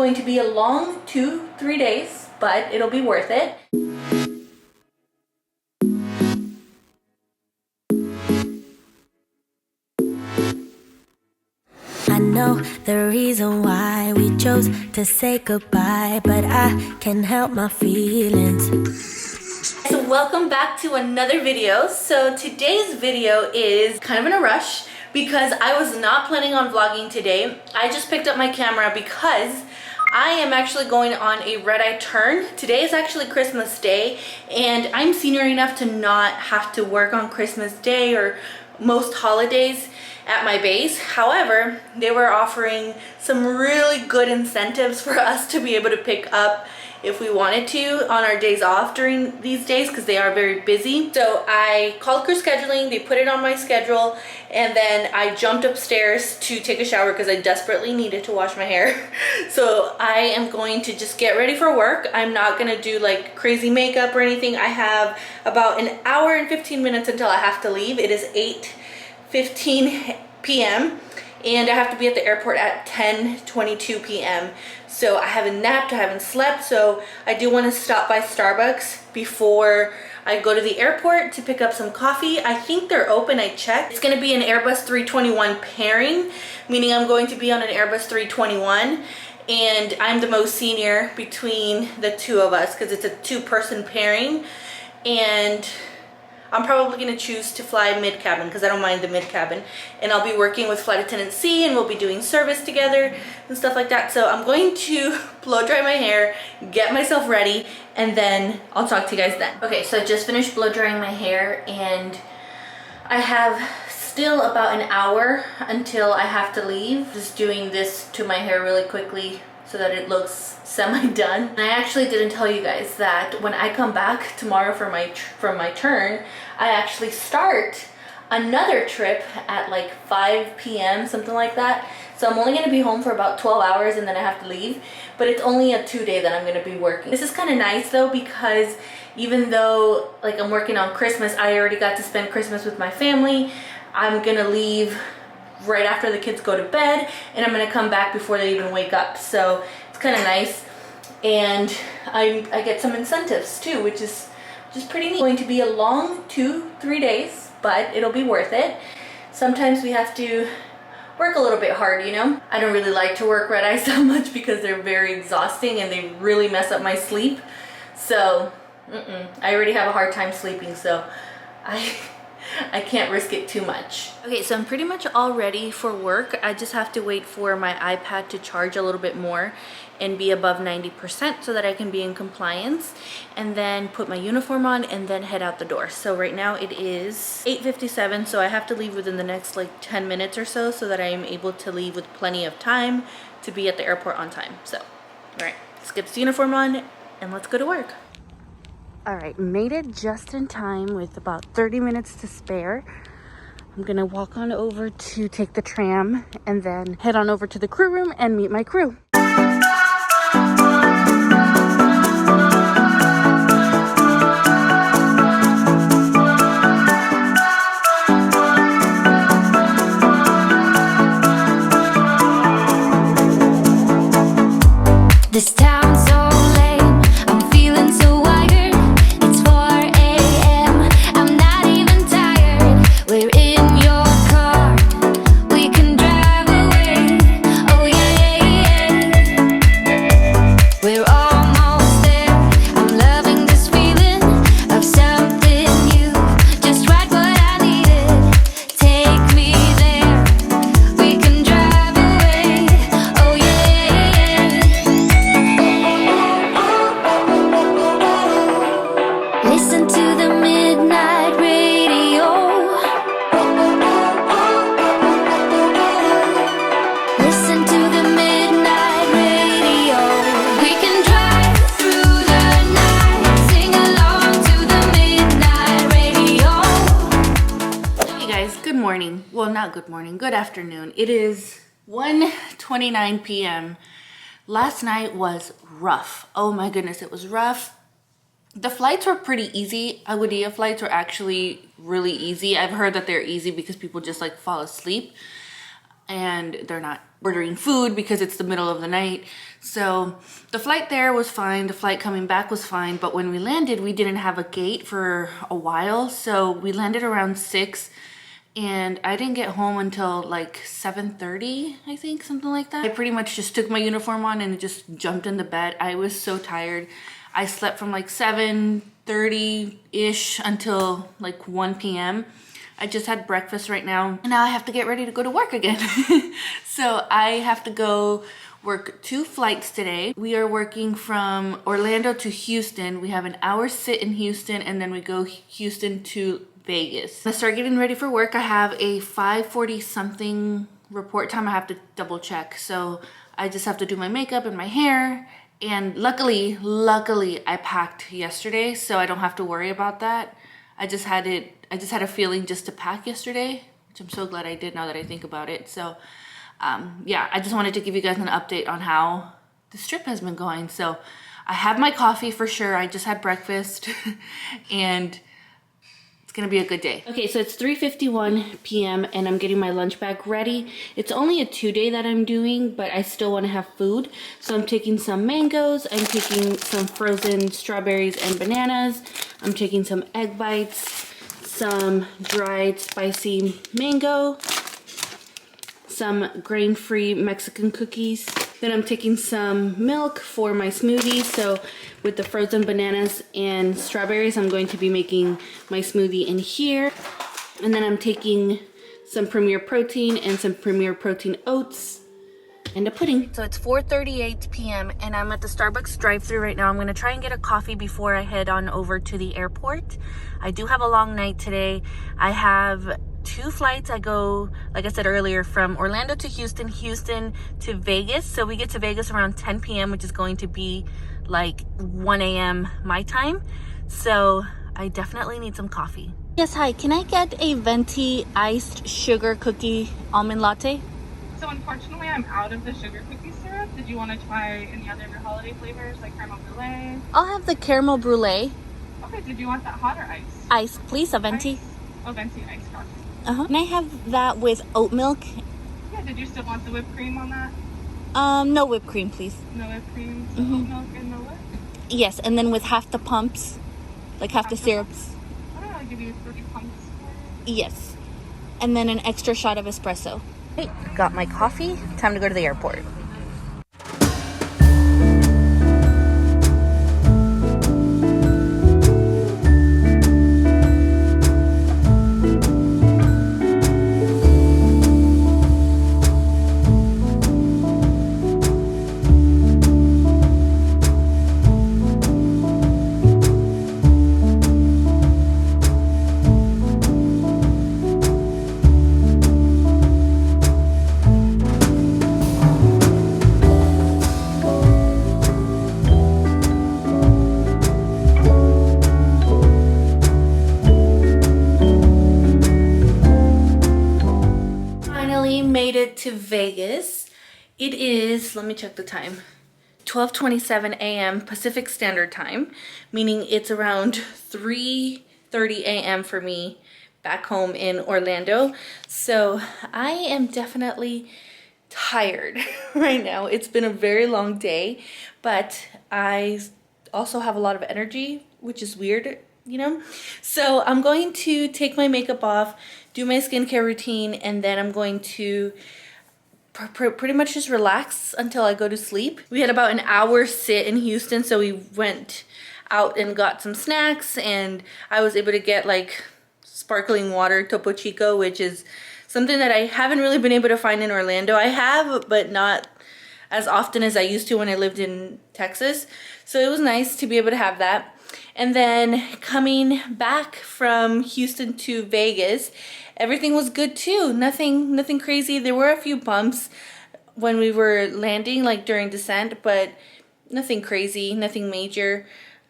Going to be a long 2-3 days, but it'll be worth it. I know the reason why we chose to say goodbye, but I can't help my feelings. So welcome back to another video. So today's video is kind of in a rush because I was not planning on vlogging today. I just picked up my camera because I am actually going on a red-eye turn. Today is actually Christmas Day, and I'm senior enough to not have to work on Christmas Day or most holidays at my base. However, they were offering some really good incentives for us to be able to pick up if we wanted to on our days off during these days because they are very busy. So I called crew scheduling, they put it on my schedule, and then I jumped upstairs to take a shower because I desperately needed to wash my hair. So I am going to just get ready for work. I'm not gonna do like crazy makeup or anything. I have about an hour and 15 minutes until I have to leave. It is 8:15 p.m. and I have to be at the airport at 10:22 p.m. So I haven't napped, I haven't slept, so I do want to stop by Starbucks before I go to the airport to pick up some coffee. I think they're open, I checked. It's going to be an Airbus 321 pairing, meaning I'm going to be on an Airbus 321, and I'm the most senior between the two of us because it's a two-person pairing, and I'm probably going to choose to fly mid-cabin because I don't mind the mid-cabin. And I'll be working with Flight Attendant C, and we'll be doing service together and stuff like that. So I'm going to blow dry my hair, get myself ready, and then I'll talk to you guys then. Okay, so I just finished blow drying my hair, and I have still about an hour until I have to leave. Just doing this to my hair really quickly so that it looks semi-done. And I actually didn't tell you guys that when I come back tomorrow from my turn, I actually start another trip at like 5 p.m., something like that. So I'm only gonna be home for about 12 hours and then I have to leave, but it's only a 2-day that I'm gonna be working. This is kind of nice though, because even though like I'm working on Christmas, I already got to spend Christmas with my family. I'm gonna leave right after the kids go to bed, and I'm gonna come back before they even wake up. So it's kind of nice, and I get some incentives too, which is pretty neat. It's going to be a long 2-3 days, but it'll be worth it. Sometimes we have to work a little bit hard, you know. I don't really like to work red eye so much because they're very exhausting and they really mess up my sleep. So I already have a hard time sleeping, so I can't risk it too much. Okay, so I'm pretty much all ready for work. I just have to wait for my iPad to charge a little bit more and be above 90% so that I can be in compliance, and then put my uniform on and then head out the door. So right now it is 8:57, so I have to leave within the next like 10 minutes or so that I am able to leave with plenty of time to be at the airport on time. So, all right, let's get this uniform on and let's go to work. All right, made it just in time with about 30 minutes to spare. I'm gonna walk on over to take the tram and then head on over to the crew room and meet my crew. This town's so lame, I'm feeling so wired. It's 4 a.m., I'm not even tired. We're in your car, we can drive away. Oh yeah, we're almost there. I'm loving this feeling of something new. Just right what I needed. Take me there, we can drive away. Oh yeah. Listen to the midnight radio. Listen to the midnight radio. We can drive through the night, sing along to the midnight radio. Hey guys, good morning. Well, not good morning, good afternoon. It is 1:29 p.m. Last night was rough. Oh my goodness, it was rough. The flights were pretty easy. Aguadilla flights were actually really easy. I've heard that they're easy because people just like fall asleep. and they're not ordering food because it's the middle of the night. So the flight there was fine, the flight coming back was fine, but when we landed, we didn't have a gate for a while. So we landed around 6 and I didn't get home until like 7:30, I think, something like that. I pretty much just took my uniform on and just jumped into bed. I was so tired. I slept from like 7:30-ish until like 1 p.m. I just had breakfast right now and now I have to get ready to go to work again. So I have to go work 2 flights today. We are working from Orlando to Houston. We have an hour sit in Houston and then we go Houston to Vegas. I start getting ready for work. I have a 5:40 something report time. I have to double check. So I just have to do my makeup and my hair. And luckily I packed yesterday, so I don't have to worry about that. I just had a feeling just to pack yesterday, which I'm so glad I did now that I think about it. So yeah, I just wanted to give you guys an update on how this trip has been going. So I have my coffee for sure. I just had breakfast and it's gonna be a good day. Okay, so it's 3:51 p.m. and I'm getting my lunch bag ready. It's only a 2-day that I'm doing, but I still wanna have food. So I'm taking some mangoes, I'm taking some frozen strawberries and bananas, I'm taking some egg bites, some dried spicy mango, some grain-free Mexican cookies. Then I'm taking some milk for my smoothie. So with the frozen bananas and strawberries, I'm going to be making my smoothie in here. And then I'm taking some Premier Protein and some Premier Protein oats and a pudding. So it's 4:38 p.m. and I'm at the Starbucks drive-thru right now. I'm gonna try and get a coffee before I head on over to the airport. I do have a long night today. I have 2 flights. I go, like I said earlier, from Orlando to Houston, Houston to Vegas. So we get to Vegas around 10 p.m., which is going to be like 1 a.m. my time. So I definitely need some coffee. Yes, hi. Can I get a venti iced sugar cookie almond latte? So unfortunately, I'm out of the sugar cookie syrup. Did you want to try any other of your holiday flavors like caramel brulee? I'll have the caramel brulee. Okay, did you want that hot or ice? Ice, please, a venti. Ice? Oh, venti ice, gotcha. Can I have that with oat milk? Yeah, did you still want the whipped cream on that? No whipped cream, please. No whipped cream, so oat milk and no whip? Yes, and then with half the pumps, like half the syrups. I don't know, I'll give you 30 pumps. Yes. And then an extra shot of espresso. Okay, got my coffee. Time to go to the airport. Made it to Vegas. It is, let me check the time, 12:27 a.m. Pacific Standard Time, meaning it's around 3:30 a.m. for me back home in Orlando. So I am definitely tired right now. It's been a very long day, but I also have a lot of energy, which is weird, you know? So I'm going to take my makeup off, do my skincare routine, and then I'm going to pretty much just relax until I go to sleep. We had about an hour sit in Houston, so we went out and got some snacks, and I was able to get like sparkling water, Topo Chico, which is something that I haven't really been able to find in Orlando. I have, but not as often as I used to when I lived in Texas. So it was nice to be able to have that. And then coming back from Houston to Vegas, everything was good too. Nothing crazy. There were a few bumps when we were landing, like during descent, but nothing crazy, nothing major.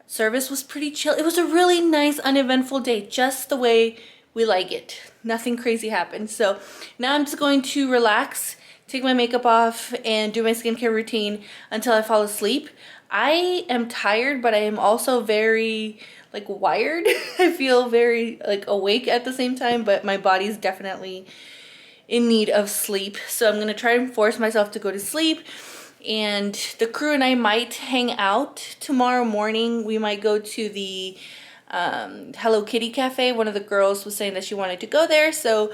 Service was pretty chill. It was a really nice, uneventful day, just the way we like it. Nothing crazy happened. So now I'm just going to relax, take my makeup off, and do my skincare routine until I fall asleep. I am tired, but I am also very like wired. I feel very like awake at the same time, but my body's definitely in need of sleep. So I'm gonna try and force myself to go to sleep. And the crew and I might hang out tomorrow morning. We might go to the Hello Kitty Cafe. One of the girls was saying that she wanted to go there, so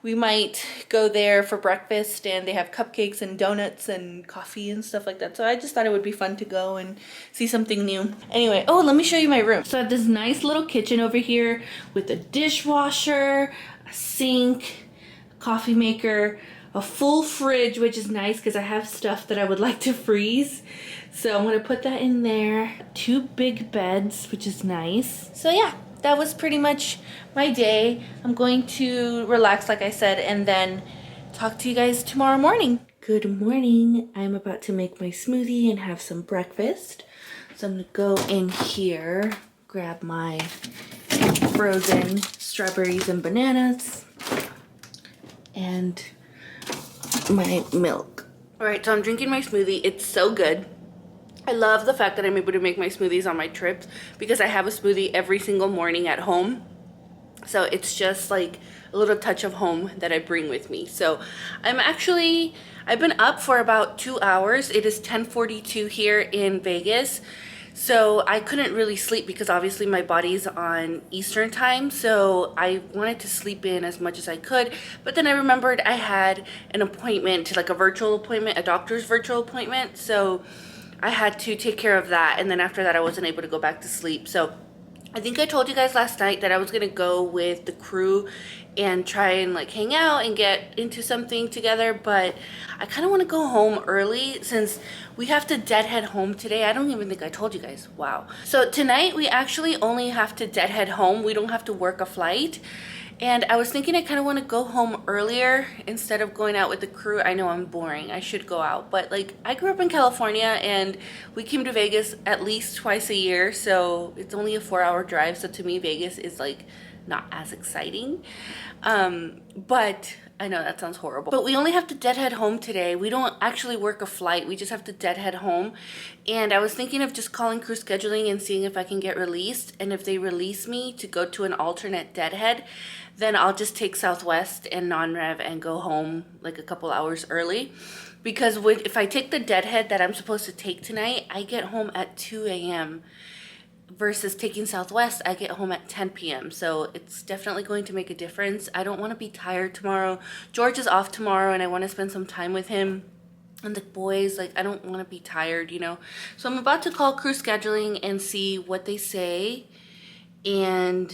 we might go there for breakfast, and they have cupcakes and donuts and coffee and stuff like that. So I just thought it would be fun to go and see something new. Anyway, oh, let me show you my room. So I have this nice little kitchen over here with a dishwasher, a sink, a coffee maker, a full fridge, which is nice because I have stuff that I would like to freeze. So I'm gonna put that in there. 2 big beds, which is nice. So yeah, that was pretty much my day. I'm going to relax, like I said, and then talk to you guys tomorrow morning. Good morning. I'm about to make my smoothie and have some breakfast. So I'm gonna go in here, grab my frozen strawberries and bananas, and my milk. All right, so I'm drinking my smoothie. It's so good. I love the fact that I'm able to make my smoothies on my trips because I have a smoothie every single morning at home. So it's just like a little touch of home that I bring with me. So I've been up for about 2 hours. It is 10:42 here in Vegas. So I couldn't really sleep because obviously my body's on Eastern time. So I wanted to sleep in as much as I could. But then I remembered I had an appointment, like a virtual appointment, a doctor's virtual appointment. So I had to take care of that, and then after that I wasn't able to go back to sleep. So I think I told you guys last night that I was gonna go with the crew and try and like hang out and get into something together, but I kind of want to go home early since we have to deadhead home today. I don't even think I told you guys. Wow. So tonight we actually only have to deadhead home. We don't have to work a flight. And I was thinking I kind of want to go home earlier instead of going out with the crew. I know I'm boring. I should go out. But like, I grew up in California and we came to Vegas at least twice a year. So it's only a 4-hour drive. So to me, Vegas is like not as exciting. But I know that sounds horrible. But we only have to deadhead home today. We don't actually work a flight. We just have to deadhead home. And I was thinking of just calling crew scheduling and seeing if I can get released. And if they release me to go to an alternate deadhead, then I'll just take Southwest and non-rev and go home like a couple hours early. Because if I take the deadhead that I'm supposed to take tonight, I get home at 2 a.m. versus taking Southwest, I get home at 10 p.m. So it's definitely going to make a difference. I don't want to be tired tomorrow. George is off tomorrow and I want to spend some time with him and the boys. Like, I don't want to be tired, you know. So I'm about to call crew scheduling and see what they say and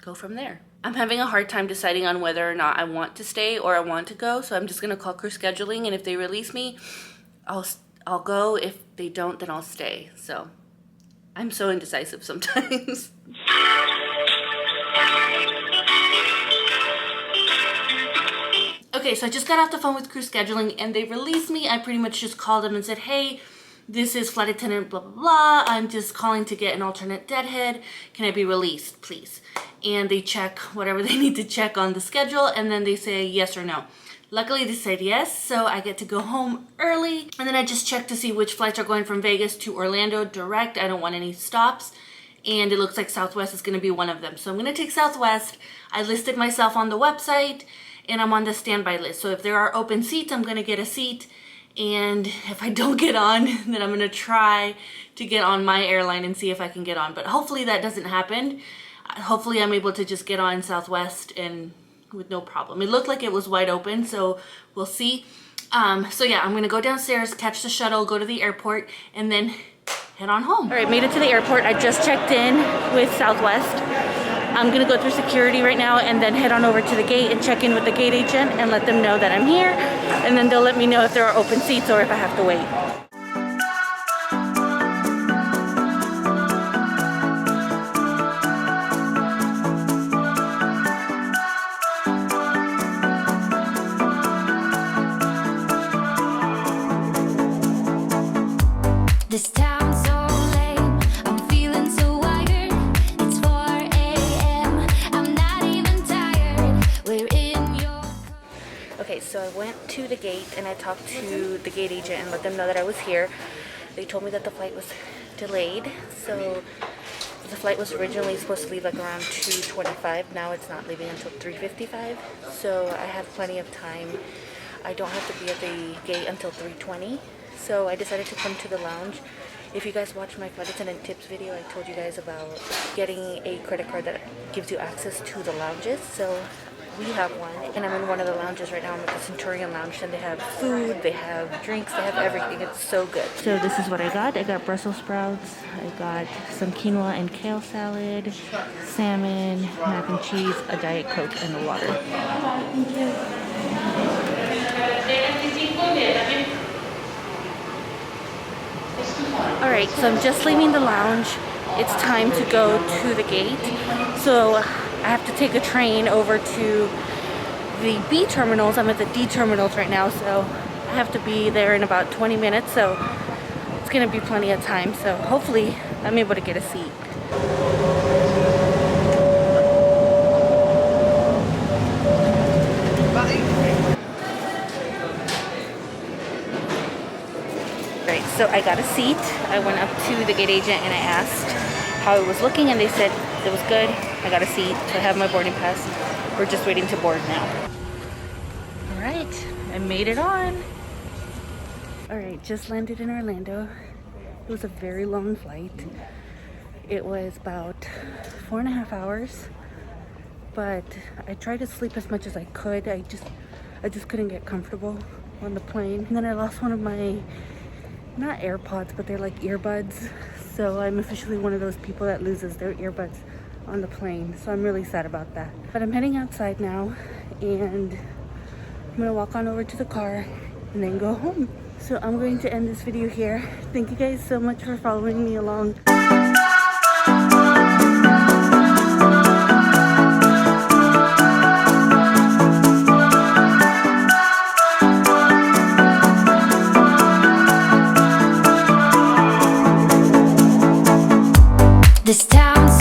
go from there. I'm having a hard time deciding on whether or not I want to stay or I want to go. So I'm just going to call crew scheduling, and if they release me, I'll go. If they don't, then I'll stay. So I'm so indecisive sometimes. Okay, so I just got off the phone with crew scheduling and they released me. I pretty much just called them and said, hey, this is flight attendant blah blah blah. I'm just calling to get an alternate deadhead. Can I be released, please? And they check whatever they need to check on the schedule, and then they say yes or no. Luckily they said yes, so I get to go home early. And then I just checked to see which flights are going from Vegas to Orlando direct. I don't want any stops. And it looks like Southwest is gonna be one of them. So I'm gonna take Southwest. I listed myself on the website and I'm on the standby list. So if there are open seats, I'm gonna get a seat. And if I don't get on, then I'm gonna try to get on my airline and see if I can get on. But hopefully that doesn't happen. Hopefully I'm able to just get on Southwest and with no problem. It looked like it was wide open, so we'll see. So yeah, I'm gonna go downstairs, catch the shuttle, go to the airport, and then head on home. All right, made it to the airport. I just checked in with Southwest. I'm gonna go through security right now and then head on over to the gate and check in with the gate agent and let them know that I'm here. And then they'll let me know if there are open seats or if I have to wait. This town's so lame, I'm feeling so wired. It's 4 a.m., I'm not even tired. We're in your car. Okay, so I went to the gate and I talked to the gate agent and let them know that I was here. They told me that the flight was delayed, so The flight was originally supposed to leave like around 2:25. Now it's not leaving until 3:55. So I have plenty of time. I don't have to be at the gate until 3:20. So I decided to come to the lounge. If you guys watched my flight attendant tips video, I told you guys about getting a credit card that gives you access to the lounges. So we have one, and I'm in one of the lounges right now. I'm at the Centurion Lounge, and they have food, they have drinks, they have everything. It's so good. So this is what I got. I got Brussels sprouts, I got some quinoa and kale salad, salmon, mac and cheese, a Diet Coke, and a water. Thank you. Alright, so I'm just leaving the lounge. It's time to go to the gate. So I have to take a train over to the B terminals. I'm at the D terminals right now, so I have to be there in about 20 minutes. So it's gonna be plenty of time. So hopefully I'm able to get a seat. Right, so I got a seat. I went up to the gate agent and I asked how it was looking, and they said it was good. I got a seat, so I have my boarding pass. We're just waiting to board now. All right, I made it on. All right, just landed in Orlando. It was a very long flight. It was about 4.5 hours, but I tried to sleep as much as I could. I just couldn't get comfortable on the plane. And then I lost one of my, not AirPods, but they're like earbuds. So I'm officially one of those people that loses their earbuds on the plane. So I'm really sad about that. But I'm heading outside now, and I'm gonna walk on over to the car and then go home. So I'm going to end this video here. Thank you guys so much for following me along. This town's